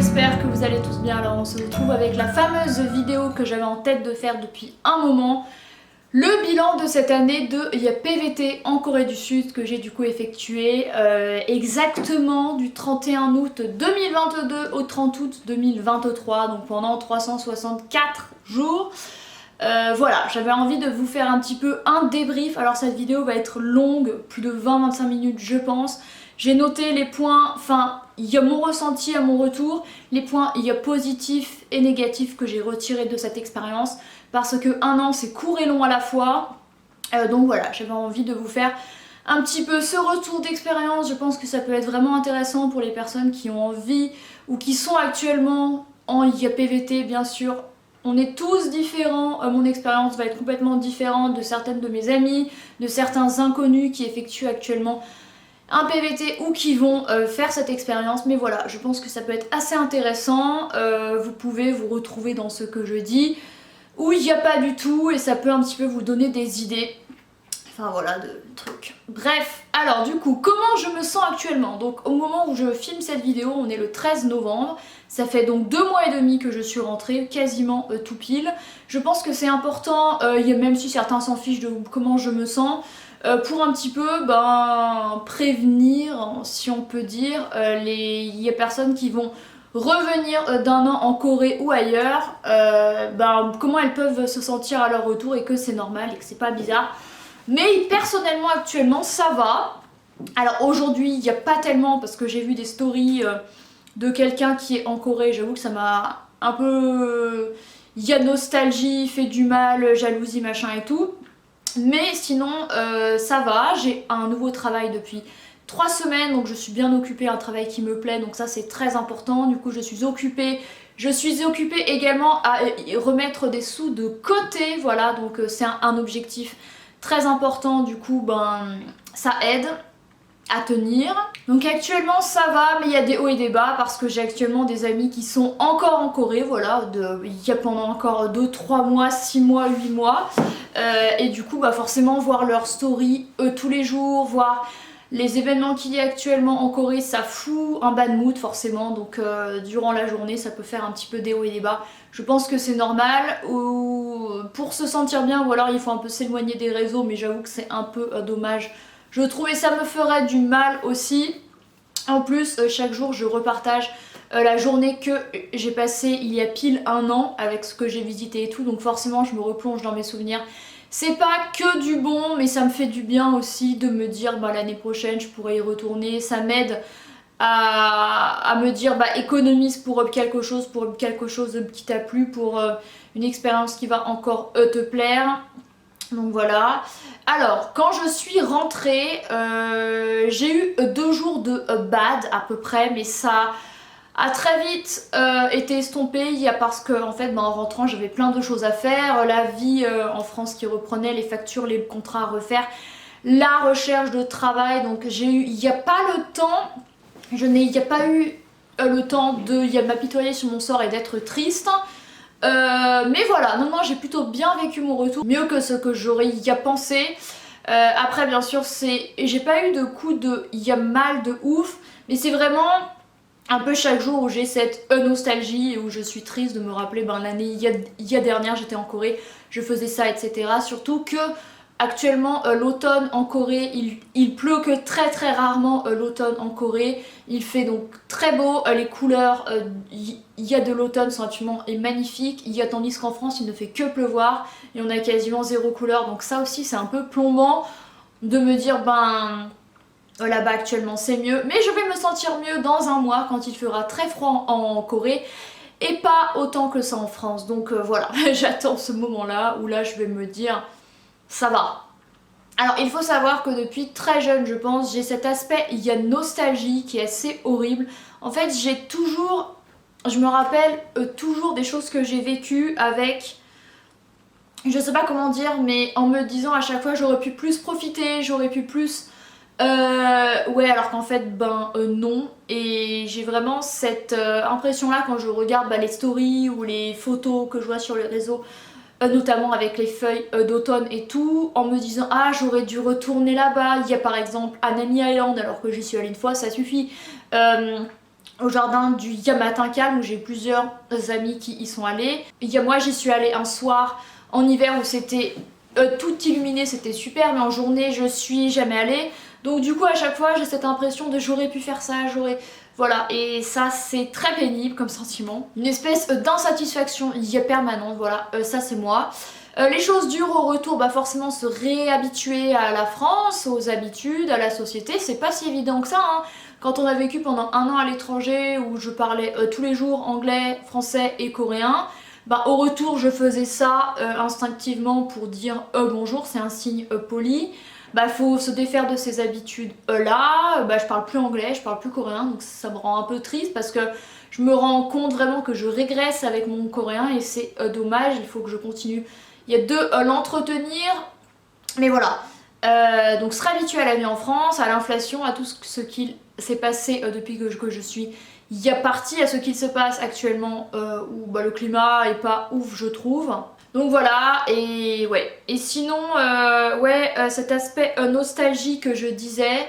j'espère que vous allez tous bien. Alors on se retrouve avec la fameuse vidéo que j'avais en tête de faire depuis un moment. Le bilan de cette année de PVT en Corée du Sud que j'ai du coup effectué exactement du 31 août 2022 au 30 août 2023, donc pendant 364 jours. Voilà, j'avais envie de vous faire un petit peu un débrief. Alors cette vidéo va être longue, plus de 20-25 minutes je pense. J'ai noté les points, enfin il y a mon ressenti à mon retour, les points il y a positifs et négatifs que j'ai retirés de cette expérience, parce que un an c'est court et long à la fois. Donc voilà, j'avais envie de vous faire un petit peu ce retour d'expérience. Je pense que ça peut être vraiment intéressant pour les personnes qui ont envie ou qui sont actuellement en IAPVT bien sûr. On est tous différents, mon expérience va être complètement différente de certaines de mes amies, de certains inconnus qui effectuent actuellement un PVT ou qui vont faire cette expérience. Mais voilà, je pense que ça peut être assez intéressant, vous pouvez vous retrouver dans ce que je dis, ou il n'y a pas du tout, et ça peut un petit peu vous donner des idées. Enfin voilà, de trucs. Bref, alors du coup, comment je me sens actuellement? Donc au moment où je filme cette vidéo, on est le 13 novembre. Ça fait donc 2 mois et demi que je suis rentrée, quasiment tout pile. Je pense que c'est important, même si certains s'en fichent de comment je me sens, pour un petit peu prévenir, si on peut dire, il y a personnes qui vont revenir d'un an en Corée ou ailleurs, comment elles peuvent se sentir à leur retour et que c'est normal et que c'est pas bizarre. Mais personnellement actuellement ça va. Alors aujourd'hui il n'y a pas tellement, parce que j'ai vu des stories de quelqu'un qui est en Corée, j'avoue que ça m'a un peu... Il y a nostalgie, fait du mal, jalousie machin et tout. Mais sinon ça va, j'ai un nouveau travail depuis 3 semaines, donc je suis bien occupée, un travail qui me plaît, donc ça c'est très important. Du coup je suis occupée également à remettre des sous de côté, voilà, donc c'est un objectif très important, du coup ça aide à tenir. Donc actuellement ça va, mais il y a des hauts et des bas parce que j'ai actuellement des amis qui sont encore en Corée, voilà, il y a pendant encore 2-3 mois, 6 mois, 8 mois, et du coup forcément voir leurs stories tous les jours, voir les événements qu'il y a actuellement en Corée, ça fout un bad mood forcément, donc durant la journée ça peut faire un petit peu des hauts et des bas. Je pense que c'est normal, ou pour se sentir bien, ou alors il faut un peu s'éloigner des réseaux, mais j'avoue que c'est un peu dommage. Je trouvais ça me ferait du mal aussi. En plus, chaque jour je repartage la journée que j'ai passée il y a pile un an avec ce que j'ai visité et tout, donc forcément je me replonge dans mes souvenirs. C'est pas que du bon, mais ça me fait du bien aussi de me dire l'année prochaine je pourrais y retourner. Ça m'aide à me dire économise pour quelque chose qui t'a plu, pour une expérience qui va encore te plaire. Donc voilà. Alors quand je suis rentrée, j'ai eu 2 jours de bad à peu près, mais ça a très vite été estompé, parce que en fait en rentrant j'avais plein de choses à faire, la vie en France qui reprenait, les factures, les contrats à refaire, la recherche de travail, donc il n'y a pas le temps, il n'y a pas eu le temps de m'apitoyer sur mon sort et d'être triste. Mais voilà, non, j'ai plutôt bien vécu mon retour, mieux que ce que j'aurais y a pensé. Après bien sûr j'ai pas eu de coup de mal de ouf, mais c'est vraiment un peu chaque jour où j'ai cette nostalgie et où je suis triste de me rappeler l'année il y a dernière j'étais en Corée, je faisais ça, etc. Surtout que actuellement l'automne en Corée, il pleut que très très rarement l'automne en Corée. Il fait donc très beau, les couleurs il y a de l'automne sont absolument magnifiques. Tandis qu'en France il ne fait que pleuvoir et on a quasiment 0 couleur. Donc ça aussi c'est un peu plombant de me dire là-bas actuellement c'est mieux. Mais je vais me sentir mieux dans un mois quand il fera très froid en Corée. Et pas autant que ça en France. Donc voilà, j'attends ce moment-là où là je vais me dire ça va. Alors il faut savoir que depuis très jeune je pense, j'ai cet aspect, il y a nostalgie qui est assez horrible. En fait je me rappelle toujours des choses que j'ai vécues avec, je sais pas comment dire, mais en me disant à chaque fois j'aurais pu plus profiter, j'aurais pu plus... ouais, alors qu'en fait non, et j'ai vraiment cette impression là quand je regarde les stories ou les photos que je vois sur les réseaux, notamment avec les feuilles d'automne et tout, en me disant ah j'aurais dû retourner là-bas. Il y a par exemple à Nami Island, alors que j'y suis allée une fois, ça suffit. au jardin du Yamatin Calme où j'ai plusieurs amis qui y sont allés. Moi j'y suis allée un soir en hiver où c'était tout illuminé, c'était super, mais en journée je suis jamais allée. Donc du coup à chaque fois j'ai cette impression de j'aurais pu faire ça, Voilà, et ça c'est très pénible comme sentiment. Une espèce d'insatisfaction permanente, voilà, ça c'est moi. Les choses dures au retour, bah forcément se réhabituer à la France, aux habitudes, à la société, c'est pas si évident que ça, hein. Quand on a vécu pendant un an à l'étranger où je parlais tous les jours anglais, français et coréen, bah au retour je faisais ça instinctivement pour dire bonjour, c'est un signe poli. Bah faut se défaire de ces habitudes là, bah je parle plus anglais, je parle plus coréen, donc ça me rend un peu triste parce que je me rends compte vraiment que je régresse avec mon coréen et c'est dommage, il faut que je continue. Il y a de l'entretenir, mais voilà. Donc se réhabituer à la vie en France, à l'inflation, à tout ce qu'il s'est passé depuis que je suis partie, à ce qu'il se passe actuellement où bah, le climat est pas ouf je trouve. Donc voilà, et ouais. Et sinon, cet aspect nostalgie que je disais,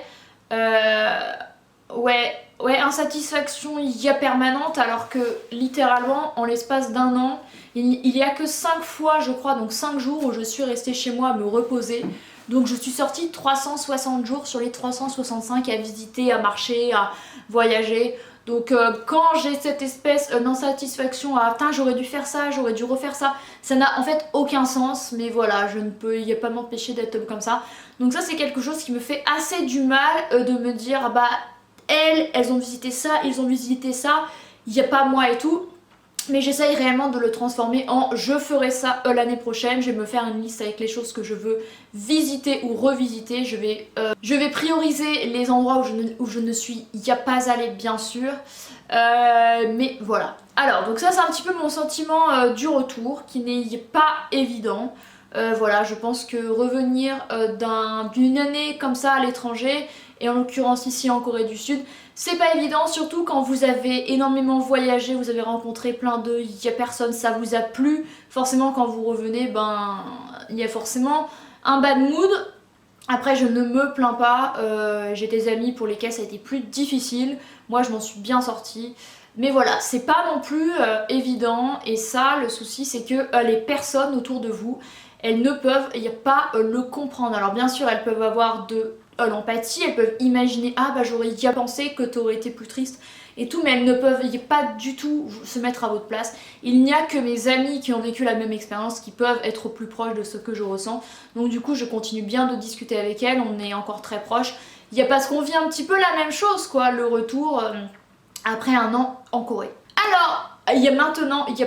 ouais, insatisfaction permanente alors que littéralement en l'espace d'un an, il y a que 5 fois je crois, donc 5 jours où je suis restée chez moi à me reposer. Donc je suis sortie 360 jours sur les 365 à visiter, à marcher, à voyager. Donc quand j'ai cette espèce d'insatisfaction à putain j'aurais dû faire ça, j'aurais dû refaire ça, ça n'a en fait aucun sens, mais voilà, je ne peux y a pas m'empêcher d'être comme ça. Donc ça c'est quelque chose qui me fait assez du mal de me dire bah elles ont visité ça, ils ont visité ça, il n'y a pas moi et tout. Mais j'essaye réellement de le transformer en je ferai ça l'année prochaine. Je vais me faire une liste avec les choses que je veux visiter ou revisiter. Je vais prioriser les endroits où je ne suis pas allée bien sûr. Mais voilà. Alors donc ça c'est un petit peu mon sentiment du retour qui n'est pas évident. Voilà, je pense que revenir d'une année comme ça à l'étranger, et en l'occurrence ici en Corée du Sud, c'est pas évident, surtout quand vous avez énormément voyagé, vous avez rencontré plein de personnes, ça vous a plu. Forcément quand vous revenez, ben il y a forcément un bad mood. Après je ne me plains pas, j'ai des amis pour lesquels ça a été plus difficile, moi je m'en suis bien sortie. Mais voilà, c'est pas non plus évident, et ça le souci c'est que les personnes autour de vous, elles ne peuvent pas le comprendre. Alors bien sûr elles peuvent avoir de l'empathie, elles peuvent imaginer ah bah j'aurais pensé que t'aurais été plus triste et tout, mais elles ne peuvent pas du tout se mettre à votre place. Il n'y a que mes amis qui ont vécu la même expérience qui peuvent être plus proches de ce que je ressens. Donc du coup je continue bien de discuter avec elles, on est encore très proches. Il y a parce qu'on vit un petit peu la même chose quoi, le retour après un an en Corée. Alors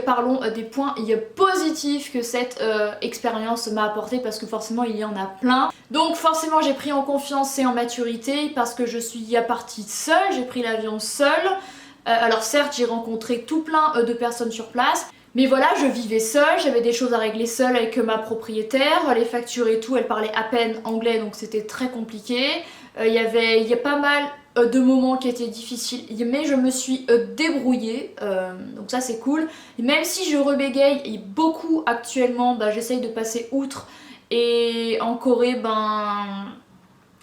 parlons des points positifs que cette expérience m'a apporté parce que forcément il y en a plein. Donc forcément j'ai pris en confiance et en maturité parce que je suis partie seule, j'ai pris l'avion seule. Alors certes j'ai rencontré tout plein de personnes sur place. Mais voilà, je vivais seule, j'avais des choses à régler seule avec ma propriétaire, les factures et tout, elle parlait à peine anglais donc c'était très compliqué. Il y a pas mal de moments qui étaient difficiles, mais je me suis débrouillée, donc ça c'est cool. Et même si je rebégaye et beaucoup actuellement, bah, j'essaye de passer outre. Et en Corée, ben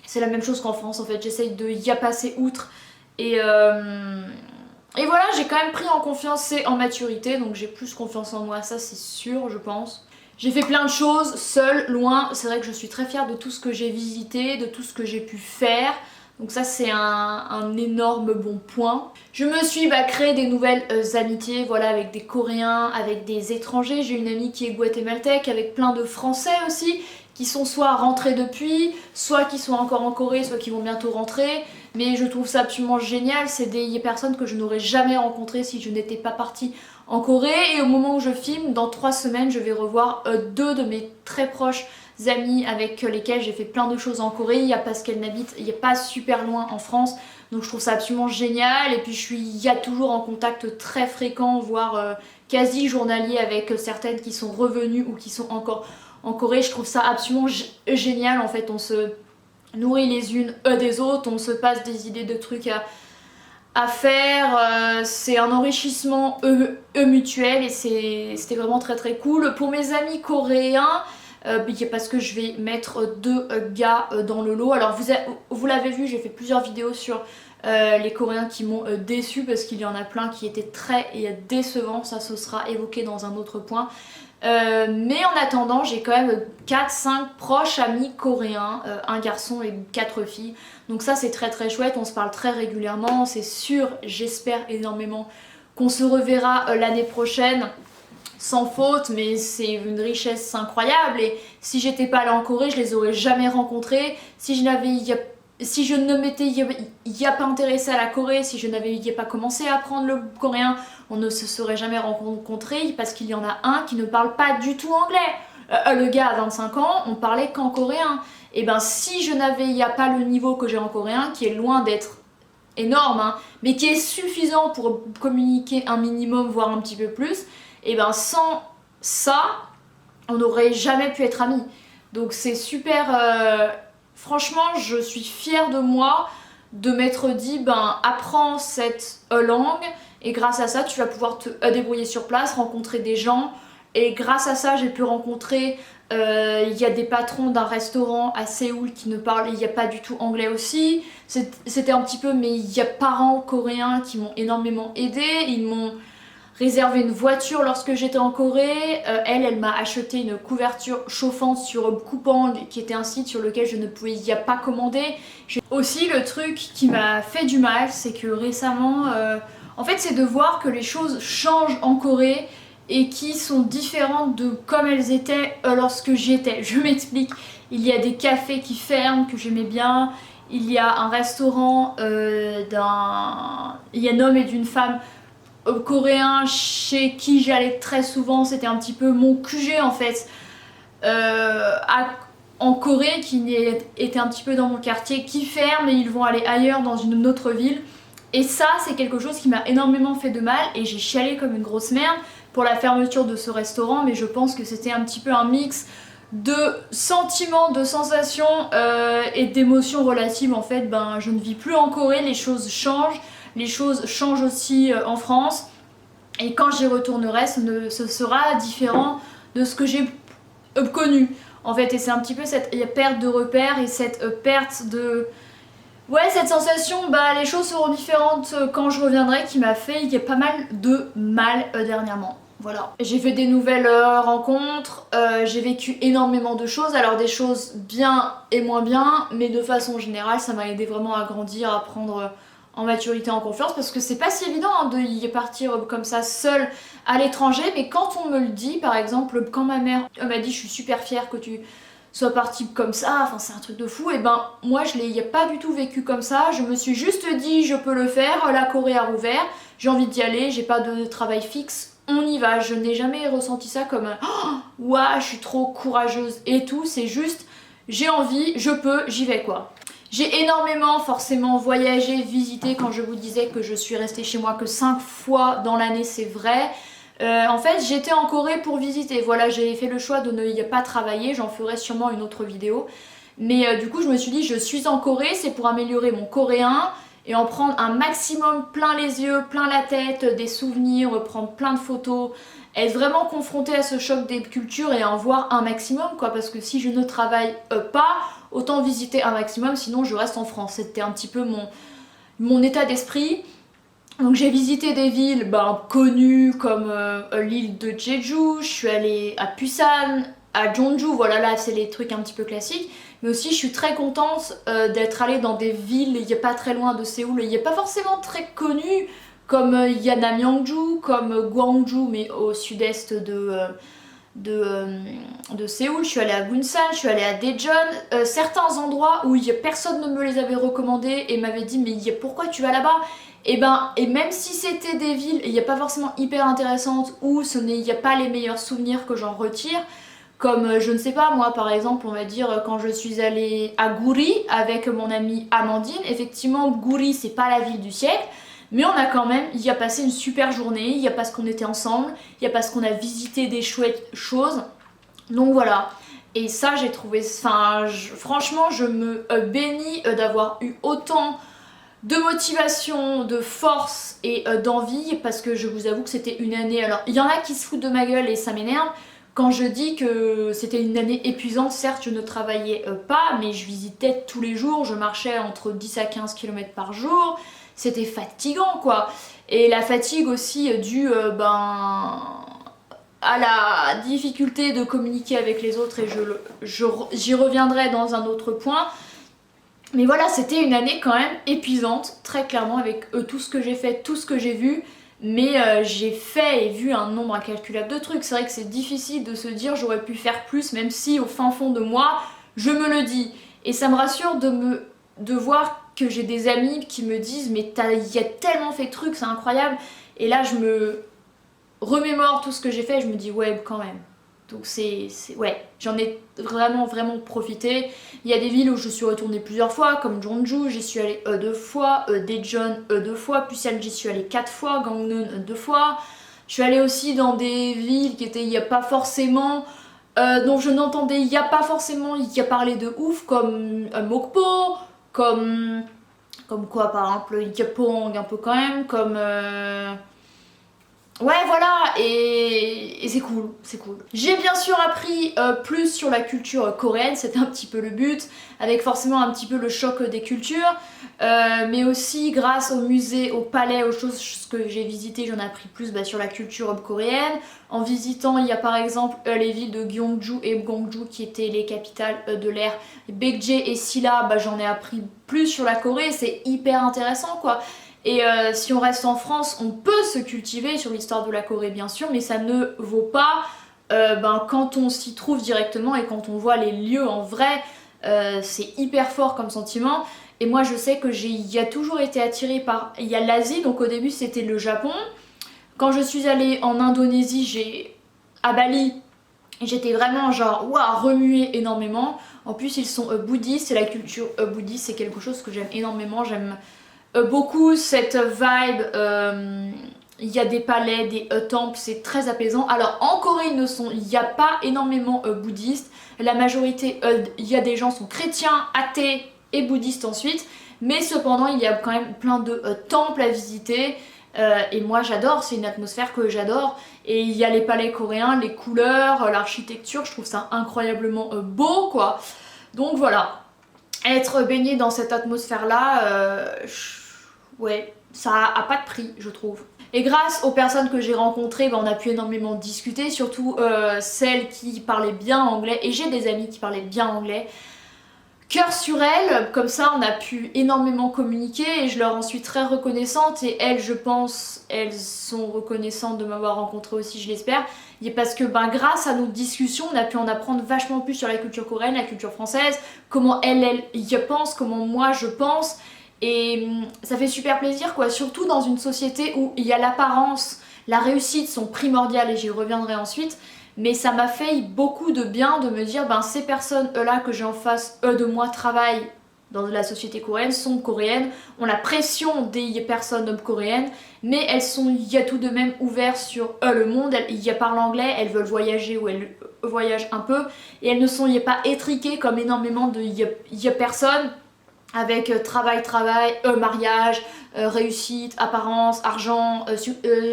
c'est la même chose qu'en France en fait, j'essaye de passer outre. Et voilà, j'ai quand même pris en confiance et en maturité, donc j'ai plus confiance en moi, ça c'est sûr je pense. J'ai fait plein de choses, seule, loin, c'est vrai que je suis très fière de tout ce que j'ai visité, de tout ce que j'ai pu faire. Donc ça c'est un énorme bon point. Je me suis créé des nouvelles amitiés, voilà, avec des Coréens, avec des étrangers. J'ai une amie qui est guatémaltèque, avec plein de Français aussi, qui sont soit rentrés depuis, soit qui sont encore en Corée, soit qui vont bientôt rentrer. Mais je trouve ça absolument génial, c'est des personnes que je n'aurais jamais rencontrées si je n'étais pas partie en Corée. Et au moment où je filme, dans 3 semaines, je vais revoir 2 de mes très proches amis avec lesquels j'ai fait plein de choses en Corée. Parce qu'elle n'habite pas super loin en France, donc je trouve ça absolument génial. Et puis je suis toujours en contact très fréquent, voire quasi journalier avec certaines qui sont revenues ou qui sont encore en Corée. Je trouve ça absolument génial en fait, on se nourrit les unes des autres, on se passe des idées de trucs à faire, c'est un enrichissement mutuel et c'était vraiment très très cool. Pour mes amis coréens, parce que je vais mettre 2 gars dans le lot. Alors vous l'avez vu, j'ai fait plusieurs vidéos sur les Coréens qui m'ont déçu parce qu'il y en a plein qui étaient très décevants, ça ce sera évoqué dans un autre point. Mais en attendant, j'ai quand même 4-5 proches amis coréens, un garçon et 4 filles. Donc ça c'est très très chouette, on se parle très régulièrement, c'est sûr, j'espère énormément qu'on se reverra l'année prochaine sans faute, mais c'est une richesse incroyable et si j'étais pas allée en Corée, je les aurais jamais rencontrés. Si je ne m'étais pas intéressée à la Corée, si je n'avais pas commencé à apprendre le coréen, on ne se serait jamais rencontrés parce qu'il y en a un qui ne parle pas du tout anglais. Le gars a 25 ans, on parlait qu'en coréen. Et ben si je n'avais pas le niveau que j'ai en coréen, qui est loin d'être énorme, hein, mais qui est suffisant pour communiquer un minimum, voire un petit peu plus, et ben sans ça, on n'aurait jamais pu être amis. Donc c'est super... Franchement, je suis fière de moi de m'être dit, ben apprends cette langue et grâce à ça, tu vas pouvoir te débrouiller sur place, rencontrer des gens. Et grâce à ça, j'ai pu rencontrer, il y a des patrons d'un restaurant à Séoul qui ne parlent pas du tout anglais aussi. C'était un petit peu mes parents coréens qui m'ont énormément aidée. Ils m'ont réservé une voiture lorsque j'étais en Corée. Elle m'a acheté une couverture chauffante sur Coupang, qui était un site sur lequel je ne pouvais pas commander. Aussi, le truc qui m'a fait du mal, c'est que récemment, en fait, c'est de voir que les choses changent en Corée et qui sont différentes de comme elles étaient lorsque j'y étais. Je m'explique. Il y a des cafés qui ferment, que j'aimais bien. Il y a un restaurant il y a un homme et d'une femme coréen chez qui j'allais très souvent, c'était un petit peu mon QG en fait en Corée, qui était un petit peu dans mon quartier, qui ferme et ils vont aller ailleurs dans une autre ville. Et ça c'est quelque chose qui m'a énormément fait de mal et j'ai chialé comme une grosse merde pour la fermeture de ce restaurant, mais je pense que c'était un petit peu un mix de sentiments, de sensations et d'émotions relatives. En fait, ben je ne vis plus en Corée, les choses changent. Les choses changent aussi en France et quand j'y retournerai, ce sera différent de ce que j'ai connu en fait. Et c'est un petit peu cette perte de repères et cette perte de... Ouais, cette sensation, bah les choses seront différentes quand je reviendrai, qui m'a fait pas mal de mal dernièrement. Voilà. J'ai fait des nouvelles rencontres, j'ai vécu énormément de choses, alors des choses bien et moins bien, mais de façon générale ça m'a aidé vraiment à grandir, à prendre en maturité, en confiance, parce que c'est pas si évident hein, de y partir comme ça seule à l'étranger, mais quand on me le dit, par exemple, quand ma mère m'a dit je suis super fière que tu sois partie comme ça, enfin c'est un truc de fou, et ben moi je l'ai pas du tout vécu comme ça, je me suis juste dit je peux le faire, la Corée a rouvert, j'ai envie d'y aller, j'ai pas de travail fixe, on y va, je n'ai jamais ressenti ça comme oh, ouah je suis trop courageuse et tout, c'est juste j'ai envie, je peux, j'y vais quoi. J'ai énormément forcément voyagé, visité. Quand je vous disais que je suis restée chez moi que 5 fois dans l'année, c'est vrai. En fait j'étais en Corée pour visiter, voilà, j'ai fait le choix de ne pas travailler, j'en ferai sûrement une autre vidéo. Mais du coup je me suis dit je suis en Corée, c'est pour améliorer mon coréen et en prendre un maximum plein les yeux, plein la tête, des souvenirs, prendre plein de photos, être vraiment confrontée à ce choc des cultures et en voir un maximum quoi, parce que si je ne travaille pas, autant visiter un maximum, sinon je reste en France. C'était un petit peu mon état d'esprit. Donc j'ai visité des villes connues comme l'île de Jeju, je suis allée à Busan, à Jeonju, voilà là c'est les trucs un petit peu classiques. Mais aussi je suis très contente d'être allée dans des villes, il n'y a pas très loin de Séoul, il n'y a pas forcément très connues, comme il y a Namyeongju, comme Gwangju, mais au sud-est de Séoul. Je suis allée à Gunsan, je suis allée à Daejeon, certains endroits où personne ne me les avait recommandés et m'avait dit mais pourquoi tu vas là-bas? Et même si c'était des villes, il n'y a pas forcément hyper intéressantes ou il n'y a pas les meilleurs souvenirs que j'en retire, comme je ne sais pas moi par exemple on va dire quand je suis allée à Guri avec mon amie Amandine, effectivement Guri c'est pas la ville du siècle, mais on a quand même passé une super journée, il y a parce qu'on était ensemble, il y a parce qu'on a visité des chouettes choses, donc voilà. Et ça j'ai trouvé, franchement je me bénis d'avoir eu autant de motivation, de force et d'envie, parce que je vous avoue que c'était une année, alors il y en a qui se foutent de ma gueule et ça m'énerve, Quand je dis que c'était une année épuisante, certes je ne travaillais pas, mais je visitais tous les jours, je marchais entre 10 à 15 km par jour, c'était fatigant quoi. Et la fatigue aussi due à la difficulté de communiquer avec les autres, et j'y reviendrai dans un autre point. Mais voilà, c'était une année quand même épuisante, très clairement, avec tout ce que j'ai fait, tout ce que j'ai vu. Mais j'ai fait et vu un nombre incalculable de trucs. C'est vrai que c'est difficile de se dire j'aurais pu faire plus, même si au fin fond de moi, je me le dis. Et ça me rassure de voir que j'ai des amis qui me disent mais il y a tellement fait de trucs, c'est incroyable. Et là je me remémore tout ce que j'ai fait et je me dis ouais quand même. Donc ouais, j'en ai vraiment profité. Il y a des villes où je suis retournée plusieurs fois, comme Jeonju, j'y suis allée 2 fois, Daejeon 2 fois, Busan j'y suis allée 4 fois, Gangneung 2 fois. Je suis allée aussi dans des villes qui étaient, il n'y a pas forcément, dont je n'entendais, il n'y a pas forcément, il y a parlé de ouf, comme Mokpo, comme quoi par exemple, Yapong un peu quand même, comme... Ouais voilà, et c'est cool, c'est cool. J'ai bien sûr appris plus sur la culture coréenne, c'était un petit peu le but, avec forcément un petit peu le choc des cultures, mais aussi grâce au musée, au palais, aux choses que j'ai visitées, j'en ai appris plus sur la culture coréenne. En visitant, il y a par exemple les villes de Gyeongju et Gwangju qui étaient les capitales de l'ère Baekje et Silla, j'en ai appris plus sur la Corée, c'est hyper intéressant quoi. Et si on reste en France, on peut se cultiver sur l'histoire de la Corée bien sûr, mais ça ne vaut pas quand on s'y trouve directement et quand on voit les lieux en vrai, c'est hyper fort comme sentiment. Et moi je sais que y a toujours été attirée par... Il y a l'Asie, donc au début c'était le Japon. Quand je suis allée en Indonésie, à Bali, j'étais vraiment genre waouh, remuée énormément. En plus ils sont bouddhistes et la culture bouddhiste c'est quelque chose que j'aime énormément, j'aime... beaucoup cette vibe, il y a des palais, des temples, c'est très apaisant. Alors en Corée il n'y a pas énormément bouddhistes, la majorité, il y a des gens qui sont chrétiens, athées et bouddhistes ensuite, mais cependant il y a quand même plein de temples à visiter. Et moi j'adore, c'est une atmosphère que j'adore. Et il y a les palais coréens, les couleurs, l'architecture, je trouve ça incroyablement beau quoi. Donc voilà, être baigné dans cette atmosphère là, ouais, ça a pas de prix je trouve. Et grâce aux personnes que j'ai rencontrées, on a pu énormément discuter, surtout celles qui parlaient bien anglais, et j'ai des amis qui parlaient bien anglais. Cœur sur elles, comme ça on a pu énormément communiquer et je leur en suis très reconnaissante, et elles, je pense, elles sont reconnaissantes de m'avoir rencontrée aussi, je l'espère. Parce que grâce à nos discussions, on a pu en apprendre vachement plus sur la culture coréenne, la culture française, comment elles y pensent, comment moi je pense. Et ça fait super plaisir quoi, surtout dans une société où il y a l'apparence, la réussite sont primordiales et j'y reviendrai ensuite. Mais ça m'a fait beaucoup de bien de me dire ces personnes là que j'ai en face de moi travaillent dans la société coréenne, sont coréennes, ont la pression des personnes coréennes, mais elles sont y a tout de même ouvertes sur le monde, elles y parlent anglais, elles veulent voyager ou elles voyagent un peu, et elles ne sont y pas étriquées comme énormément de personnes avec travail, mariage, réussite, apparence, argent,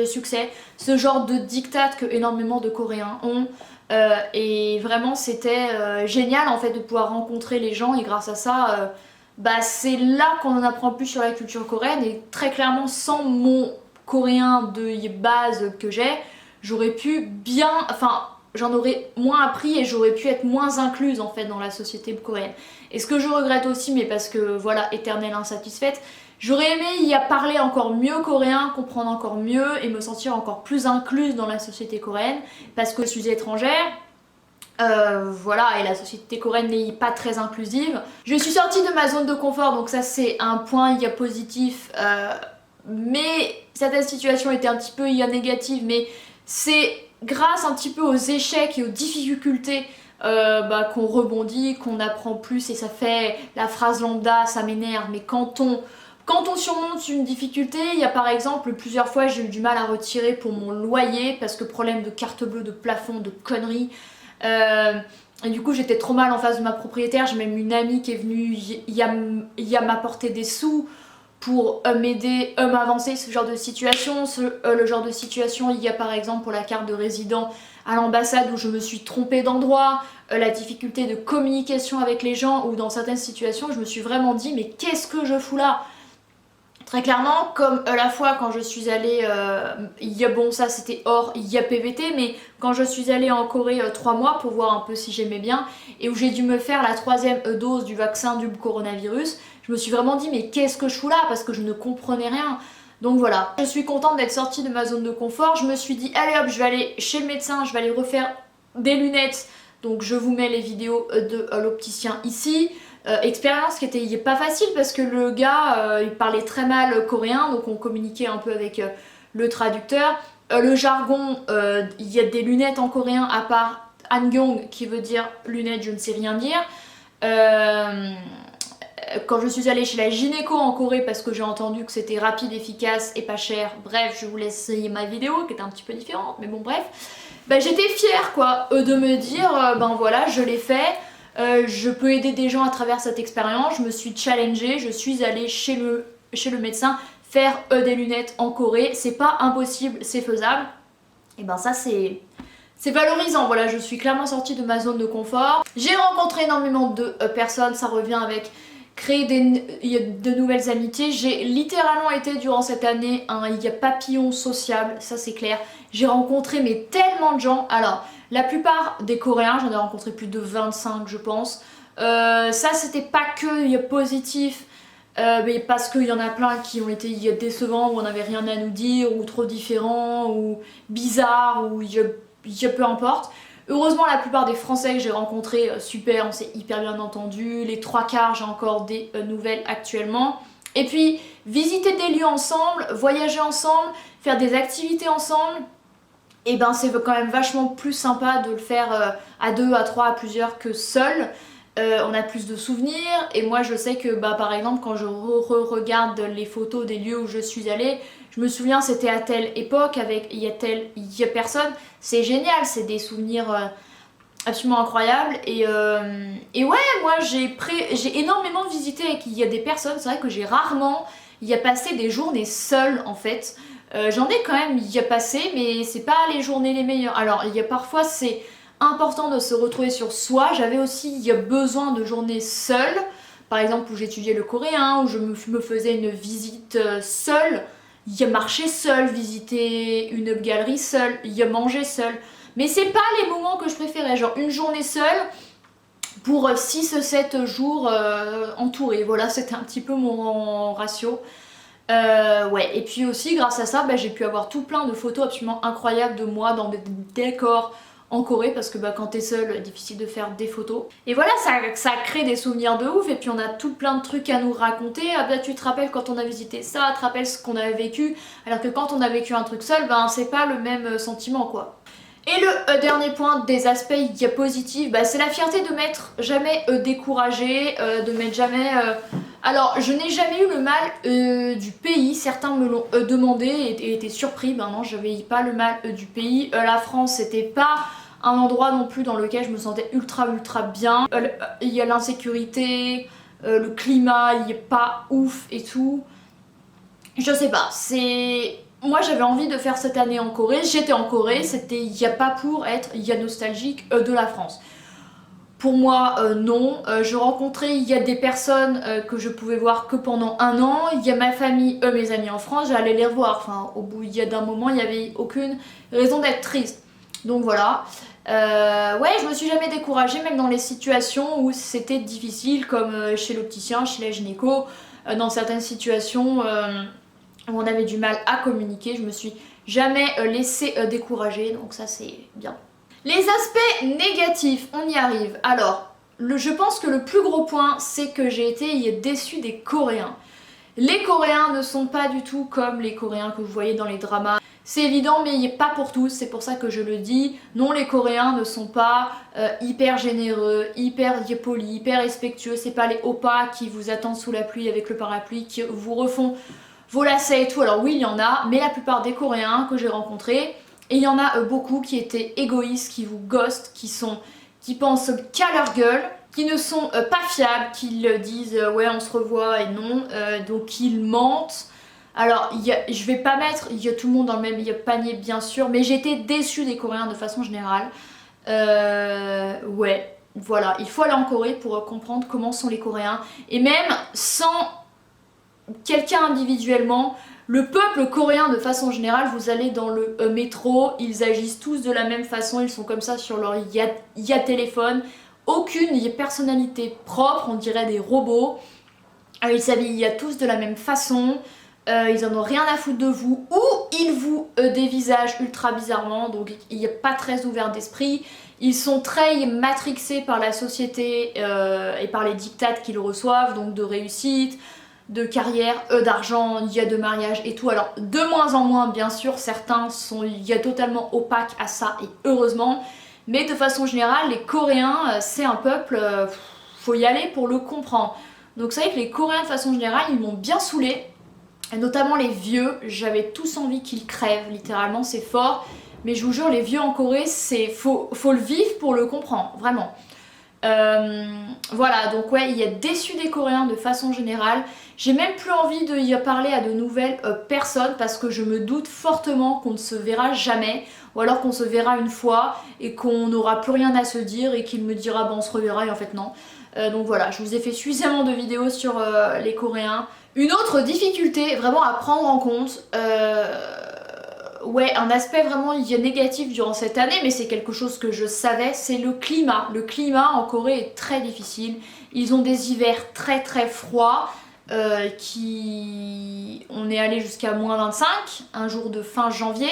succès, ce genre de diktat que énormément de Coréens ont. Et vraiment c'était génial en fait de pouvoir rencontrer les gens, et grâce à ça, c'est là qu'on en apprend plus sur la culture coréenne. Et très clairement, sans mon coréen de base que j'aurais pu j'en aurais moins appris et j'aurais pu être moins incluse en fait dans la société coréenne. Et ce que je regrette aussi, mais parce que voilà, éternelle insatisfaite, j'aurais aimé y parler encore mieux coréen, comprendre encore mieux et me sentir encore plus incluse dans la société coréenne, parce que je suis étrangère. Voilà, et la société coréenne n'est pas très inclusive. Je suis sortie de ma zone de confort, donc ça c'est un point positif, mais certaines situations étaient un petit peu négative, mais c'est grâce un petit peu aux échecs et aux difficultés qu'on rebondit, qu'on apprend plus. Et ça fait la phrase lambda, ça m'énerve, mais quand on surmonte une difficulté, il y a par exemple plusieurs fois j'ai eu du mal à retirer pour mon loyer parce que problème de carte bleue, de plafond, de conneries. Et du coup j'étais trop mal en face de ma propriétaire. J'ai même une amie qui est venue m'apporter des sous pour m'aider, m'avancer ce genre de situation. Le genre de situation, il y a par exemple pour la carte de résident à l'ambassade où je me suis trompée d'endroit, la difficulté de communication avec les gens, ou dans certaines situations je me suis vraiment dit mais qu'est-ce que je fous là? Très clairement, comme la fois quand je suis allée, bon ça c'était hors PVT, mais quand je suis allée en Corée 3 mois pour voir un peu si j'aimais bien, et où j'ai dû me faire la 3e dose du vaccin du coronavirus, je me suis vraiment dit mais qu'est-ce que je fous là? Parce que je ne comprenais rien. Donc voilà, je suis contente d'être sortie de ma zone de confort, je me suis dit allez hop, je vais aller chez le médecin, je vais aller refaire des lunettes, donc je vous mets les vidéos de l'opticien ici. Expérience qui était pas facile parce que le gars il parlait très mal coréen, donc on communiquait un peu avec le traducteur. Le jargon, il y a des lunettes en coréen à part Angyong qui veut dire lunettes, je ne sais rien dire. Quand je suis allée chez la gynéco en Corée parce que j'ai entendu que c'était rapide, efficace et pas cher, bref, je vous laisse essayer ma vidéo qui était un petit peu différente, mais bon bref. Bah, j'étais fière quoi, de me dire, ben voilà, je l'ai fait. Je peux aider des gens à travers cette expérience, je me suis challengée, je suis allée chez le médecin faire des lunettes en Corée, c'est pas impossible, c'est faisable. Et ben ça c'est valorisant, voilà, je suis clairement sortie de ma zone de confort. J'ai rencontré énormément de personnes, ça revient avec créer de nouvelles amitiés. J'ai littéralement été durant cette année un papillon sociable, ça c'est clair. J'ai rencontré mais tellement de gens. Alors, la plupart des Coréens, j'en ai rencontré plus de 25 je pense. Ça c'était pas que positif, mais parce qu'il y en a plein qui ont été décevants, où on n'avait rien à nous dire, ou trop différents, ou bizarres, ou peu importe. Heureusement la plupart des Français que j'ai rencontrés, super, on s'est hyper bien entendu. Les 3/4 j'ai encore des nouvelles actuellement. Et puis visiter des lieux ensemble, voyager ensemble, faire des activités ensemble, et ben c'est quand même vachement plus sympa de le faire à 2, à 3, à plusieurs que seul. On a plus de souvenirs, et moi je sais que bah, par exemple quand je regarde les photos des lieux où je suis allée, je me souviens c'était à telle époque avec il y a personne, c'est génial, c'est des souvenirs absolument incroyables, et ouais, moi j'ai énormément visité avec il y a des personnes, c'est vrai que j'ai rarement passé des journées seules en fait. J'en ai quand même passé, mais c'est pas les journées les meilleures. Alors il y a parfois c'est important de se retrouver sur soi. J'avais aussi besoin de journées seules, par exemple où j'étudiais le coréen, où je me faisais une visite seule, marcher seule, visiter une galerie seule, manger seule. Mais c'est pas les moments que je préférais, genre une journée seule pour 6-7 jours entourés. Voilà, c'était un petit peu mon ratio. Ouais, et puis aussi grâce à ça, bah, j'ai pu avoir tout plein de photos absolument incroyables de moi dans des décors en Corée, parce que bah, quand t'es seule, difficile de faire des photos. Et voilà, ça crée des souvenirs de ouf, et puis on a tout plein de trucs à nous raconter. Ah bah tu te rappelles quand on a visité ça, tu te rappelles ce qu'on avait vécu, alors que quand on a vécu un truc seul, ben c'est pas le même sentiment quoi. Et le dernier point des aspects positifs, bah, c'est la fierté de m'être jamais découragée, de m'être jamais... Alors, je n'ai jamais eu le mal du pays, certains me l'ont demandé et étaient surpris, ben non, je n'avais pas le mal du pays. La France, c'était pas un endroit non plus dans lequel je me sentais ultra bien. Il y a l'insécurité, le climat, il est pas ouf et tout. Je sais pas, c'est... Moi j'avais envie de faire cette année en Corée, j'étais en Corée, c'était pas pour être nostalgique de la France. Pour moi non, je rencontrais des personnes que je pouvais voir que pendant un an, il y a ma famille, mes amis en France, j'allais les revoir, enfin au bout d'un moment il n'y avait aucune raison d'être triste. Donc voilà, ouais je me suis jamais découragée même dans les situations où c'était difficile comme chez l'opticien, chez la gynéco, dans certaines situations où on avait du mal à communiquer, je me suis jamais laissée décourager, donc ça c'est bien. Les aspects négatifs, on y arrive. Alors, je pense que le plus gros point, c'est que j'ai été déçue des Coréens. Les Coréens ne sont pas du tout comme les Coréens que vous voyez dans les dramas. C'est évident, mais pas pour tous, c'est pour ça que je le dis. Non, les Coréens ne sont pas hyper généreux, hyper polis, hyper respectueux. C'est pas les oppas qui vous attendent sous la pluie avec le parapluie, qui vous refont vos lacets et tout. Alors oui, il y en a, mais la plupart des Coréens que j'ai rencontrés, et il y en a beaucoup qui étaient égoïstes, qui vous ghostent, qui pensent qu'à leur gueule, qui ne sont pas fiables, qui disent ouais on se revoit et non, donc ils mentent. Alors je vais pas mettre tout le monde dans le même panier bien sûr, mais j'étais déçue des Coréens de façon générale. Ouais, voilà, il faut aller en Corée pour comprendre comment sont les Coréens. Et même sans quelqu'un individuellement, le peuple coréen de façon générale, vous allez dans le métro, ils agissent tous de la même façon, ils sont comme ça sur leur ya téléphone. Aucune personnalité propre, on dirait des robots. Ils s'habillent tous de la même façon. Ils en ont rien à foutre de vous, ou ils vous dévisagent ultra bizarrement, donc il n'y a pas très ouvert d'esprit. Ils sont très matrixés par la société et par les dictates qu'ils reçoivent, donc de réussite, de carrière, d'argent, il y a de mariage et tout. Alors de moins en moins bien sûr, certains sont totalement opaques à ça et heureusement, mais de façon générale les Coréens c'est un peuple, faut y aller pour le comprendre. Donc c'est vrai que les Coréens de façon générale ils m'ont bien saoulé, et notamment les vieux, j'avais tous envie qu'ils crèvent, littéralement c'est fort, mais je vous jure les vieux en Corée faut le vivre pour le comprendre, vraiment. Voilà, donc ouais, il y a déçu des Coréens de façon générale. J'ai même plus envie de y parler à de nouvelles personnes parce que je me doute fortement qu'on ne se verra jamais, ou alors qu'on se verra une fois et qu'on n'aura plus rien à se dire et qu'il me dira bon on se reverra et en fait non. Donc voilà, je vous ai fait suffisamment de vidéos sur les Coréens. Une autre difficulté vraiment à prendre en compte, ouais, un aspect vraiment négatif durant cette année, mais c'est quelque chose que je savais, c'est le climat. Le climat en Corée est très difficile. Ils ont des hivers très très froids, on est allé jusqu'à moins 25, un jour de fin janvier.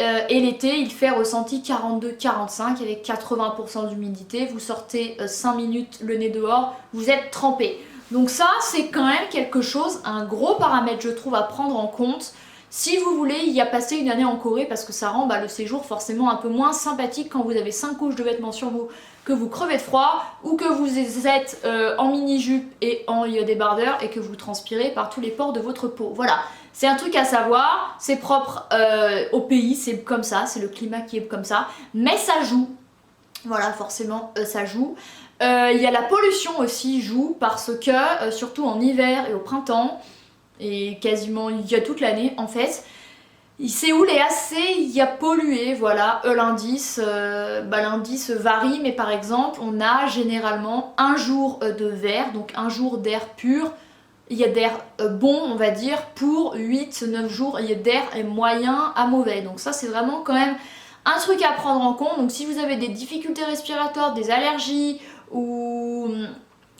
Et l'été, il fait ressenti 42-45 avec 80% d'humidité. Vous sortez 5 minutes le nez dehors, vous êtes trempé. Donc ça, c'est quand même quelque chose, un gros paramètre je trouve à prendre en compte si vous voulez y passer une année en Corée, parce que ça rend le séjour forcément un peu moins sympathique quand vous avez 5 couches de vêtements sur vous, que vous crevez de froid, ou que vous êtes en mini-jupe et en débardeur et que vous transpirez par tous les pores de votre peau. Voilà, c'est un truc à savoir, c'est propre au pays, c'est comme ça, c'est le climat qui est comme ça, mais ça joue. Voilà, forcément, ça joue. Il y a la pollution aussi joue parce que, surtout en hiver et au printemps, et quasiment il y a toute l'année en fait, Séoul est assez pollué, voilà. L'indice varie, mais par exemple on a généralement un jour de vert, donc un jour d'air pur, il y a d'air bon on va dire, pour 8-9 jours il y a d'air moyen à mauvais, donc ça c'est vraiment quand même un truc à prendre en compte. Donc si vous avez des difficultés respiratoires, des allergies, ou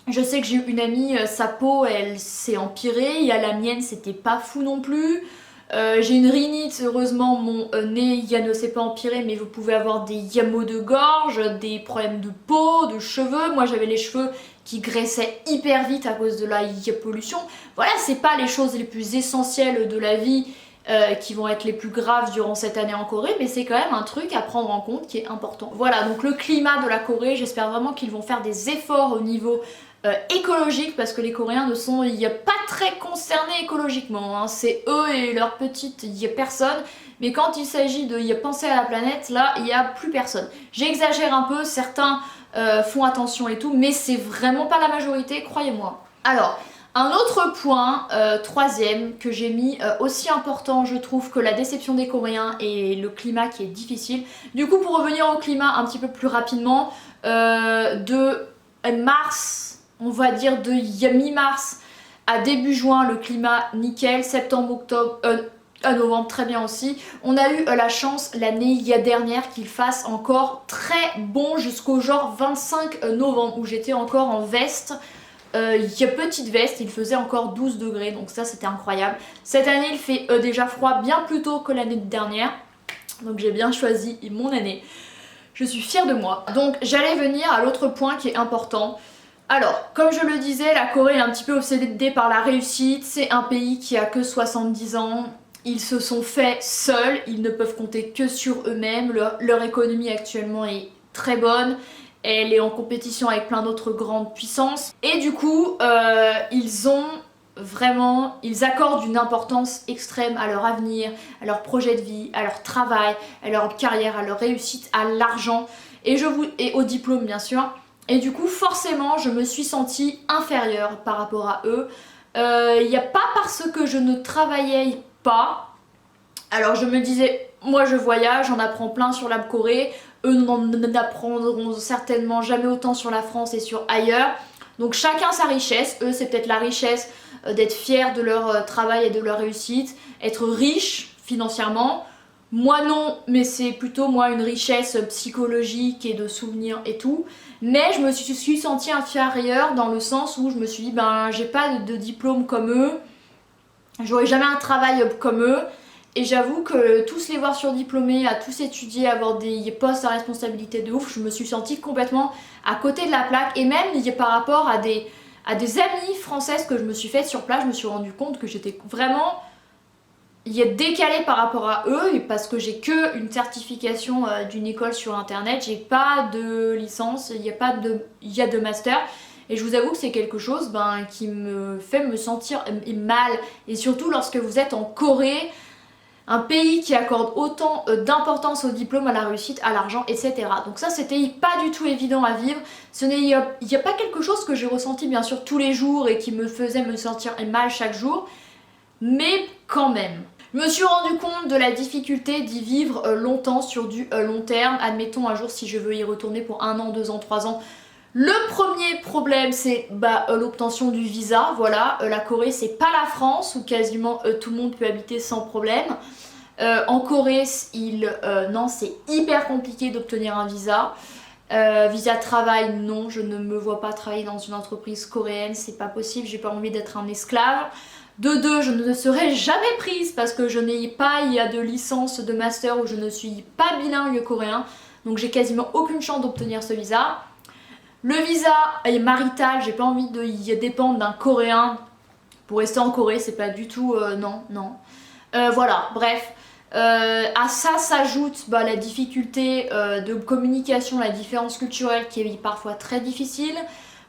je sais que j'ai eu une amie, sa peau elle s'est empirée, il y a la mienne c'était pas fou non plus. J'ai une rhinite, heureusement mon nez ne s'est pas empiré, mais vous pouvez avoir des maux de gorge, des problèmes de peau, de cheveux. Moi j'avais les cheveux qui graissaient hyper vite à cause de la pollution. Voilà, c'est pas les choses les plus essentielles de la vie qui vont être les plus graves durant cette année en Corée, mais c'est quand même un truc à prendre en compte qui est important. Voilà, donc le climat de la Corée, j'espère vraiment qu'ils vont faire des efforts au niveau écologique, parce que les Coréens ne sont pas très concernés écologiquement, hein. C'est eux et leurs petites personnes, mais quand il s'agit de penser à la planète, là il n'y a plus personne. J'exagère un peu, certains font attention et tout, mais c'est vraiment pas la majorité, croyez-moi. Alors, un autre point, troisième, que j'ai mis aussi important, je trouve, que la déception des Coréens et le climat qui est difficile. Du coup, pour revenir au climat un petit peu plus rapidement, de mars, on va dire de mi-mars à début juin, le climat nickel, septembre, octobre, à novembre très bien aussi. On a eu la chance l'année dernière qu'il fasse encore très bon jusqu'au genre 25 novembre où j'étais encore en veste. Petite veste, il faisait encore 12 degrés, donc ça c'était incroyable. Cette année il fait déjà froid bien plus tôt que l'année dernière, donc j'ai bien choisi mon année. Je suis fière de moi. Donc j'allais venir à l'autre point qui est important. Alors, comme je le disais, la Corée est un petit peu obsédée par la réussite. C'est un pays qui a que 70 ans. Ils se sont faits seuls, ils ne peuvent compter que sur eux-mêmes. Leur économie actuellement est très bonne. Elle est en compétition avec plein d'autres grandes puissances. Et du coup, ils accordent une importance extrême à leur avenir, à leur projet de vie, à leur travail, à leur carrière, à leur réussite, à l'argent et au diplôme bien sûr. Et du coup, forcément, je me suis sentie inférieure par rapport à eux. Il n'y a pas parce que je ne travaillais pas. Alors je me disais, moi je voyage, j'en apprends plein sur la Corée, eux n'apprendront certainement jamais autant sur la France et sur ailleurs. Donc chacun sa richesse, eux c'est peut-être la richesse d'être fiers de leur travail et de leur réussite, être riche financièrement. Moi non, mais c'est plutôt moi une richesse psychologique et de souvenirs et tout. Mais je me suis sentie inférieure dans le sens où je me suis dit, ben j'ai pas de diplôme comme eux, j'aurai jamais un travail comme eux. Et j'avoue que tous les voir surdiplômés, à tous étudier, avoir des postes à responsabilité de ouf, je me suis sentie complètement à côté de la plaque. Et même par rapport à des amies françaises que je me suis faites sur place, je me suis rendu compte que j'étais vraiment décalée par rapport à eux, parce que j'ai que une certification d'une école sur internet, j'ai pas de licence, il y a de master. Et je vous avoue que c'est quelque chose qui me fait me sentir mal. Et surtout lorsque vous êtes en Corée, un pays qui accorde autant d'importance au diplôme, à la réussite, à l'argent, etc. Donc ça, c'était pas du tout évident à vivre. Il n'y a pas quelque chose que j'ai ressenti bien sûr tous les jours et qui me faisait me sentir mal chaque jour, mais quand même. Je me suis rendu compte de la difficulté d'y vivre longtemps, sur du long terme. Admettons un jour si je veux y retourner pour 1 an, 2 ans, 3 ans. Le premier problème c'est l'obtention du visa, voilà, la Corée c'est pas la France où quasiment tout le monde peut habiter sans problème. En Corée, non, c'est hyper compliqué d'obtenir un visa. Visa de travail, non, je ne me vois pas travailler dans une entreprise coréenne, c'est pas possible, j'ai pas envie d'être un esclave. De deux, je ne serai jamais prise parce que je n'ai pas de licence de master ou je ne suis pas bilingue coréen, donc j'ai quasiment aucune chance d'obtenir ce visa. Le visa est marital, j'ai pas envie de y dépendre d'un Coréen pour rester en Corée, c'est pas du tout... non. Voilà, bref. À ça s'ajoute la difficulté de communication, la différence culturelle qui est parfois très difficile.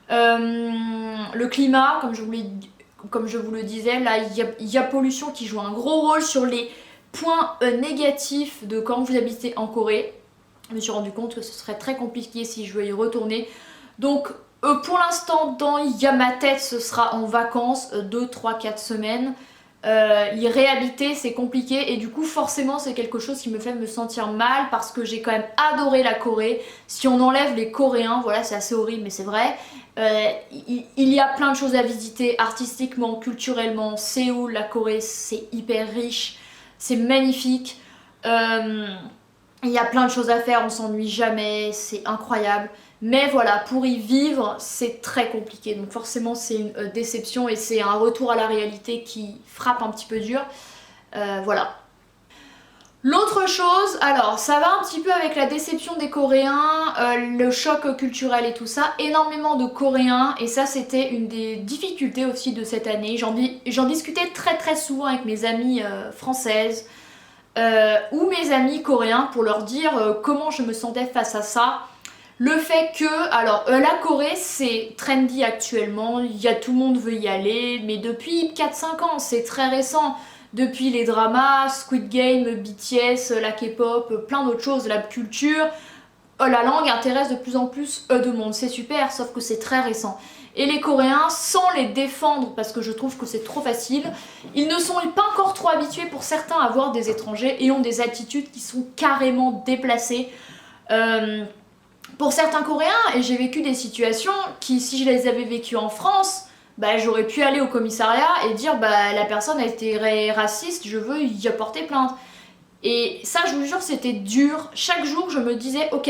Le climat, comme je vous le disais, là il y a pollution qui joue un gros rôle sur les points négatifs de quand vous habitez en Corée. Je me suis rendu compte que ce serait très compliqué si je veux y retourner. Donc pour l'instant dans ma tête ce sera en vacances 2, 3, 4 semaines. Y réhabiter c'est compliqué et du coup forcément c'est quelque chose qui me fait me sentir mal parce que j'ai quand même adoré la Corée. Si on enlève les Coréens, voilà c'est assez horrible mais c'est vrai. Il y a plein de choses à visiter artistiquement, culturellement. Séoul, la Corée c'est hyper riche, c'est magnifique. Il y a plein de choses à faire, on s'ennuie jamais, c'est incroyable. Mais voilà, pour y vivre, c'est très compliqué. Donc forcément, c'est une déception et c'est un retour à la réalité qui frappe un petit peu dur. Voilà. L'autre chose, alors ça va un petit peu avec la déception des Coréens, le choc culturel et tout ça. Énormément de Coréens et ça c'était une des difficultés aussi de cette année. J'en discutais très très souvent avec mes amies françaises ou mes amis coréens pour leur dire comment je me sentais face à ça. Le fait que, alors la Corée c'est trendy actuellement, tout le monde veut y aller, mais depuis 4-5 ans, c'est très récent. Depuis les dramas, Squid Game, BTS, la K-pop, plein d'autres choses, la culture, la langue intéresse de plus en plus de monde, c'est super, sauf que c'est très récent. Et les Coréens, sans les défendre, parce que je trouve que c'est trop facile, ils ne sont pas encore trop habitués pour certains à voir des étrangers et ont des attitudes qui sont carrément déplacées. Pour certains Coréens, et j'ai vécu des situations qui, si je les avais vécues en France, j'aurais pu aller au commissariat et dire la personne a été raciste, je veux y apporter plainte. Et ça, je vous jure, c'était dur. Chaque jour, je me disais, ok,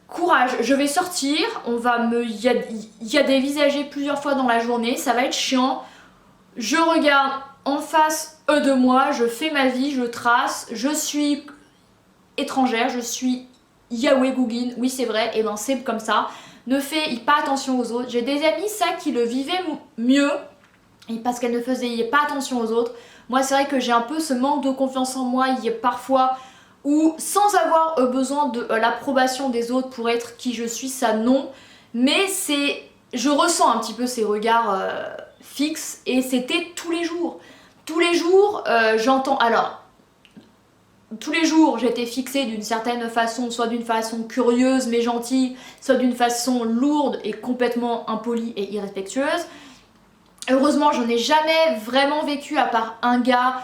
courage, je vais sortir, il y a des visagers plusieurs fois dans la journée, ça va être chiant. Je regarde en face de moi, je fais ma vie, je trace, je suis étrangère, je suis Yahweh Gougin, oui c'est vrai, et c'est comme ça. Ne fais pas attention aux autres. J'ai des amis ça qui le vivaient mieux parce qu'elles ne faisaient pas attention aux autres. Moi c'est vrai que j'ai un peu ce manque de confiance en moi, il y a parfois où sans avoir besoin de l'approbation des autres pour être qui je suis, ça non. Mais je ressens un petit peu ces regards fixes et c'était tous les jours. Tous les jours j'entends alors. Tous les jours j'étais fixée d'une certaine façon, soit d'une façon curieuse mais gentille, soit d'une façon lourde et complètement impolie et irrespectueuse. Heureusement, j'en ai jamais vraiment vécu à part un gars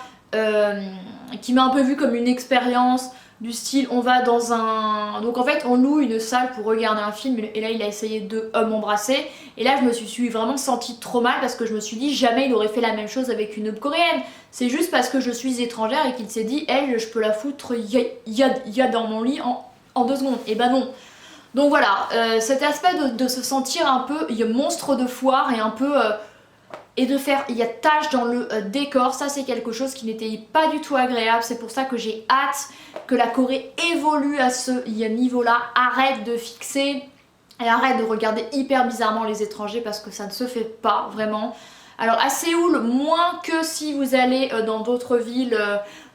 qui m'a un peu vu comme une expérience du style on va dans un... Donc en fait on loue une salle pour regarder un film et là il a essayé de m'embrasser et là je me suis vraiment sentie trop mal parce que je me suis dit jamais il aurait fait la même chose avec une coréenne. C'est juste parce que je suis étrangère et qu'il s'est dit elle je peux la foutre y a dans mon lit en 2 secondes. Et bah non. Donc voilà, cet aspect de se sentir un peu monstre de foire et un peu... et de faire, il y a tache dans le décor, ça c'est quelque chose qui n'était pas du tout agréable, c'est pour ça que j'ai hâte que la Corée évolue à ce niveau-là, arrête de fixer et arrête de regarder hyper bizarrement les étrangers parce que ça ne se fait pas vraiment. Alors à Séoul, moins que si vous allez dans d'autres villes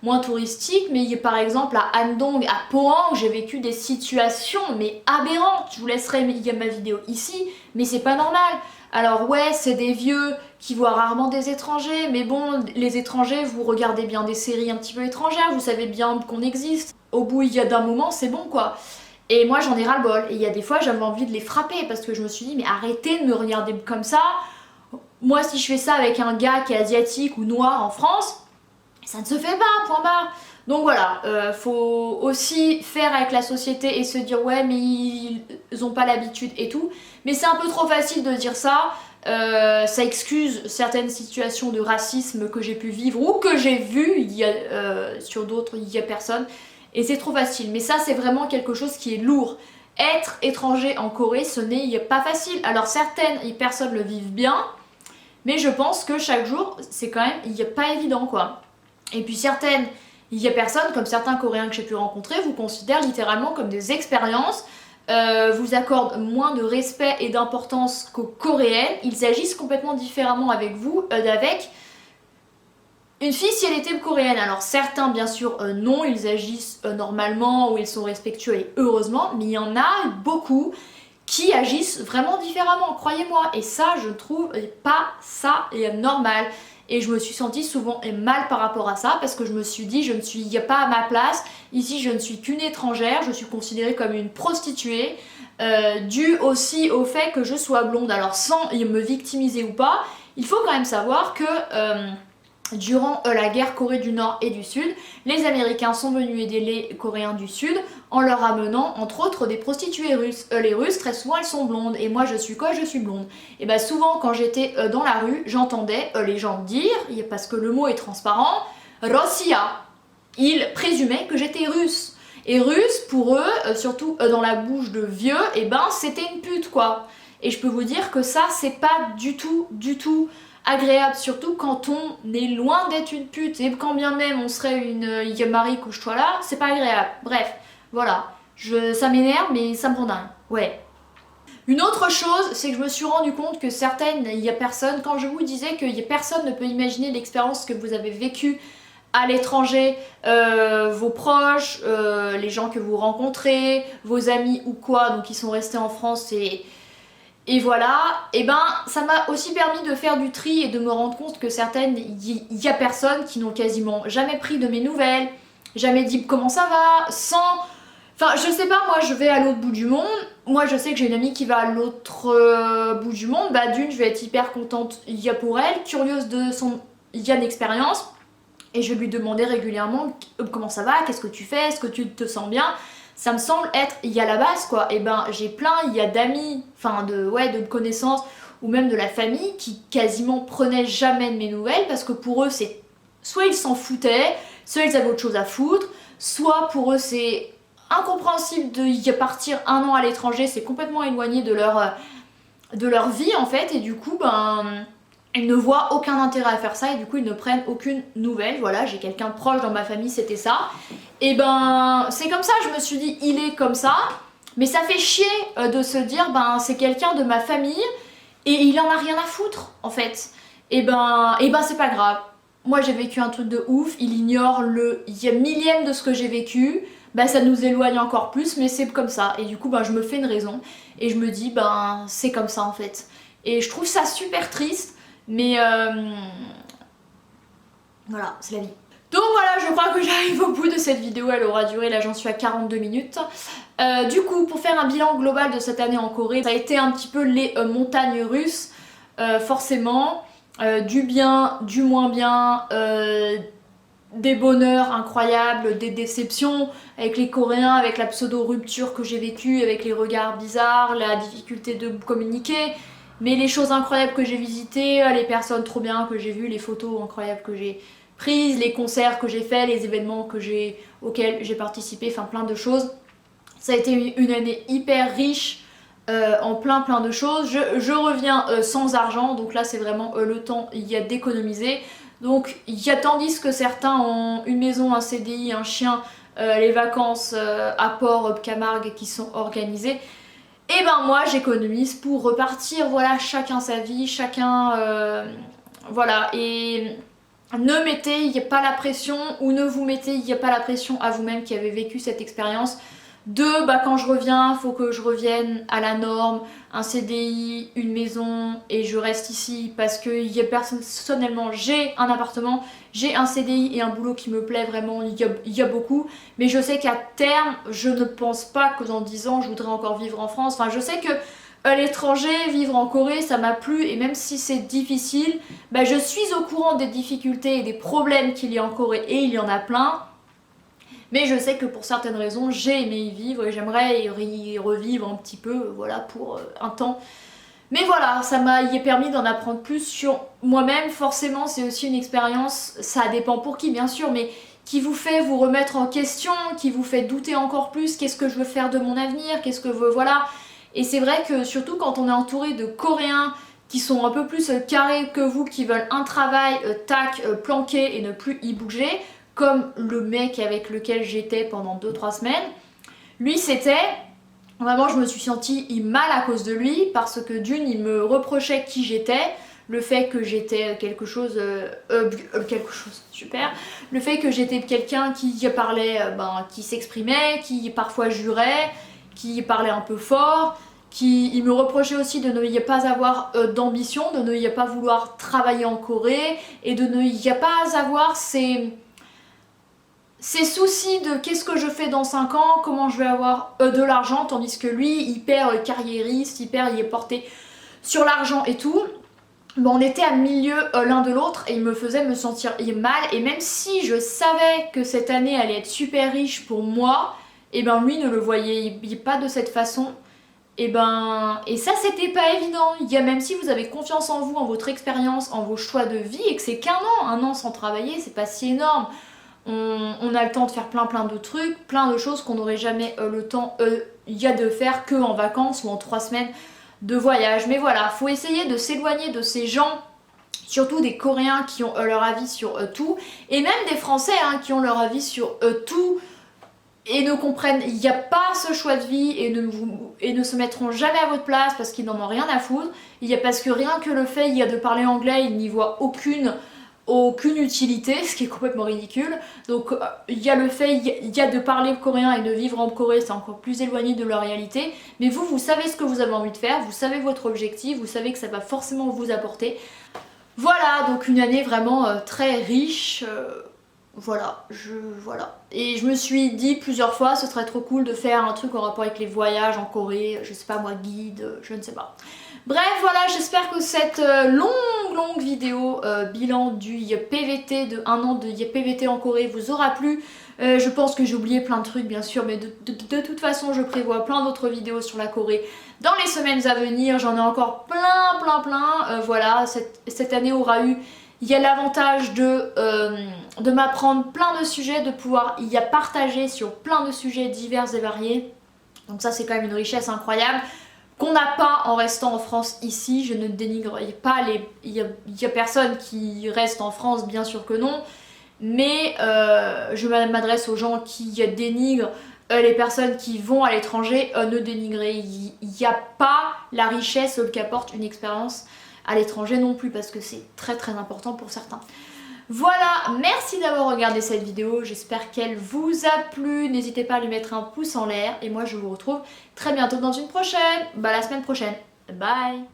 moins touristiques, mais il y a par exemple à Andong, à Pohang, j'ai vécu des situations mais aberrantes, je vous laisserai ma vidéo ici, mais c'est pas normal. Alors ouais, c'est des vieux qui voient rarement des étrangers, mais bon, les étrangers, vous regardez bien des séries un petit peu étrangères, vous savez bien qu'on existe. Au bout d'un moment, c'est bon quoi. Et moi j'en ai ras le bol. Et il y a des fois j'avais envie de les frapper parce que je me suis dit mais arrêtez de me regarder comme ça. Moi si je fais ça avec un gars qui est asiatique ou noir en France, ça ne se fait pas, point barre. Donc voilà, faut aussi faire avec la société et se dire ouais mais ils ont pas l'habitude et tout. Mais c'est un peu trop facile de dire ça. Ça excuse certaines situations de racisme que j'ai pu vivre ou que j'ai vu sur d'autres, il y a personne. Et c'est trop facile. Mais ça c'est vraiment quelque chose qui est lourd. Être étranger en Corée, ce n'est pas facile. Alors certaines personnes le vivent bien, mais je pense que chaque jour, c'est quand même pas évident quoi. Et puis certaines personnes, comme certains Coréens que j'ai pu rencontrer, vous considèrent littéralement comme des expériences, vous accordent moins de respect et d'importance qu'aux Coréennes, ils agissent complètement différemment avec vous, d'avec une fille si elle était coréenne. Alors certains bien sûr non, ils agissent normalement ou ils sont respectueux et heureusement, mais il y en a beaucoup qui agissent vraiment différemment, croyez-moi. Et ça, je trouve pas ça normal. Et je me suis sentie souvent mal par rapport à ça parce que je me suis dit, je ne suis pas à ma place. Ici, je ne suis qu'une étrangère, je suis considérée comme une prostituée, dû aussi au fait que je sois blonde. Alors sans me victimiser ou pas, il faut quand même savoir que... durant la guerre Corée du Nord et du Sud, les Américains sont venus aider les Coréens du Sud en leur amenant entre autres des prostituées russes. Les Russes très souvent elles sont blondes et moi je suis quoi? Je suis blonde. Et bah souvent quand j'étais dans la rue j'entendais les gens dire, parce que le mot est transparent, Russia. Ils présumaient que j'étais russe. Et russe pour eux, surtout dans la bouche de vieux, et ben c'était une pute quoi. Et je peux vous dire que ça c'est pas du tout agréable, surtout quand on est loin d'être une pute et quand bien même on serait une Marie couche-toi là, c'est pas agréable. Bref, voilà, ça m'énerve mais ça me rend dingue, ouais. Une autre chose, c'est que je me suis rendu compte que certaines, personnes, quand je vous disais que personne ne peut imaginer l'expérience que vous avez vécue à l'étranger, vos proches, les gens que vous rencontrez, vos amis ou quoi, donc ils sont restés en France et voilà, et ben ça m'a aussi permis de faire du tri et de me rendre compte que certaines, il y a personnes qui n'ont quasiment jamais pris de mes nouvelles, jamais dit comment ça va, sans... Enfin je sais pas, moi je vais à l'autre bout du monde, moi je sais que j'ai une amie qui va à l'autre bout du monde, bah d'une je vais être hyper contente pour elle, curieuse de son expérience, et je vais lui demander régulièrement comment ça va, qu'est-ce que tu fais, est-ce que tu te sens bien. Ça me semble être la base quoi. Et ben j'ai plein d'amis, enfin de connaissances ou même de la famille qui quasiment prenaient jamais de mes nouvelles parce que pour eux c'est soit ils s'en foutaient, soit ils avaient autre chose à foutre, soit pour eux c'est incompréhensible de partir 1 an à l'étranger, c'est complètement éloigné de leur vie en fait et du coup ben ils ne voient aucun intérêt à faire ça et du coup ils ne prennent aucune nouvelle. Voilà, j'ai quelqu'un de proche dans ma famille, c'était ça. Et ben c'est comme ça, je me suis dit il est comme ça, mais ça fait chier de se dire ben c'est quelqu'un de ma famille et il en a rien à foutre en fait. Et ben c'est pas grave. Moi j'ai vécu un truc de ouf, il ignore le millième de ce que j'ai vécu, ben ça nous éloigne encore plus, mais c'est comme ça. Et du coup ben je me fais une raison et je me dis ben c'est comme ça en fait. Et je trouve ça super triste. Mais voilà, c'est la vie. Donc voilà, je crois que j'arrive au bout de cette vidéo, elle aura duré, là j'en suis à 42 minutes. Du coup, pour faire un bilan global de cette année en Corée, ça a été un petit peu les montagnes russes, forcément. du bien, du moins bien, des bonheurs incroyables, des déceptions avec les Coréens, avec la pseudo-rupture que j'ai vécue, avec les regards bizarres, la difficulté de communiquer, mais les choses incroyables que j'ai visitées, les personnes trop bien que j'ai vues, les photos incroyables que j'ai prises, les concerts que j'ai faits, les événements auxquels j'ai participé, enfin plein de choses. Ça a été une année hyper riche en plein de choses. Je reviens sans argent, donc là c'est vraiment le temps y a d'économiser. Donc tandis que certains ont une maison, un CDI, un chien, les vacances à Port, Camargue qui sont organisées, et ben moi j'économise pour repartir, voilà, chacun sa vie, chacun voilà, et ne mettez pas la pression, ou ne vous mettez pas la pression à vous-même qui avez vécu cette expérience de bah quand je reviens, faut que je revienne à la norme, un CDI, une maison et je reste ici parce que personnellement j'ai un appartement, j'ai un CDI et un boulot qui me plaît vraiment, il y a beaucoup, mais je sais qu'à terme, je ne pense pas que dans 10 ans je voudrais encore vivre en France. Enfin je sais que à l'étranger, vivre en Corée, ça m'a plu, et même si c'est difficile, bah, je suis au courant des difficultés et des problèmes qu'il y a en Corée, et il y en a plein. Mais je sais que pour certaines raisons, j'ai aimé y vivre et j'aimerais y revivre un petit peu, voilà, pour un temps. Mais voilà, ça m'a y permis d'en apprendre plus sur moi-même. Forcément, c'est aussi une expérience, ça dépend pour qui bien sûr, mais qui vous fait vous remettre en question, qui vous fait douter encore plus, qu'est-ce que je veux faire de mon avenir, qu'est-ce que je veux, voilà. Et c'est vrai que surtout quand on est entouré de Coréens qui sont un peu plus carrés que vous, qui veulent un travail, tac, planqué et ne plus y bouger, comme le mec avec lequel j'étais pendant 2-3 semaines, lui c'était... Vraiment je me suis sentie mal à cause de lui, parce que d'une il me reprochait qui j'étais, le fait que j'étais quelque chose, super, le fait que j'étais quelqu'un qui parlait, qui s'exprimait, qui parfois jurait, qui parlait un peu fort, il me reprochait aussi de ne pas avoir d'ambition, de ne pas vouloir travailler en Corée, et de ne pas avoir ces soucis de qu'est-ce que je fais dans 5 ans, comment je vais avoir de l'argent, tandis que lui, hyper carriériste, hyper il est porté sur l'argent et tout. Bon, on était à milieu l'un de l'autre et il me faisait me sentir mal, et même si je savais que cette année allait être super riche pour moi, et ben lui ne le voyait pas de cette façon. Et ça c'était pas évident. Même si vous avez confiance en vous, en votre expérience, en vos choix de vie, et que c'est un an sans travailler, c'est pas si énorme. On a le temps de faire plein de trucs, plein de choses qu'on n'aurait jamais le temps de faire que en vacances ou en 3 semaines de voyage. Mais voilà, faut essayer de s'éloigner de ces gens, surtout des Coréens qui ont leur avis sur tout, et même des Français qui ont leur avis sur tout et ne comprennent, il n'y a pas ce choix de vie, et ne se mettront jamais à votre place parce qu'ils n'en ont rien à foutre. Parce que rien que le fait de parler anglais, ils n'y voient aucune utilité, ce qui est complètement ridicule. Donc il y a le fait, de parler coréen et de vivre en Corée, c'est encore plus éloigné de la réalité. Mais vous savez ce que vous avez envie de faire, vous savez votre objectif, vous savez que ça va forcément vous apporter. Voilà, donc une année vraiment très riche. Voilà. Et je me suis dit plusieurs fois, ce serait trop cool de faire un truc en rapport avec les voyages en Corée, je sais pas moi, guide, je ne sais pas. Bref, voilà, j'espère que cette longue vidéo bilan du YPVT, de 1 an de YPVT en Corée, vous aura plu. Je pense que j'ai oublié plein de trucs bien sûr, mais de toute façon je prévois plein d'autres vidéos sur la Corée dans les semaines à venir. J'en ai encore plein. Voilà, cette année aura eu... Il y a l'avantage de m'apprendre plein de sujets, de pouvoir y partager sur plein de sujets divers et variés. Donc ça c'est quand même une richesse incroyable qu'on n'a pas en restant en France ici. Je ne dénigre pas il y a personne qui reste en France, bien sûr que non. Mais je m'adresse aux gens qui dénigrent les personnes qui vont à l'étranger. Ne dénigrez, il n'y a pas la richesse qu'apporte une expérience à l'étranger non plus, parce que c'est très important pour certains. Voilà, merci d'avoir regardé cette vidéo, j'espère qu'elle vous a plu. N'hésitez pas à lui mettre un pouce en l'air, et moi je vous retrouve très bientôt dans une prochaine, la semaine prochaine. Bye.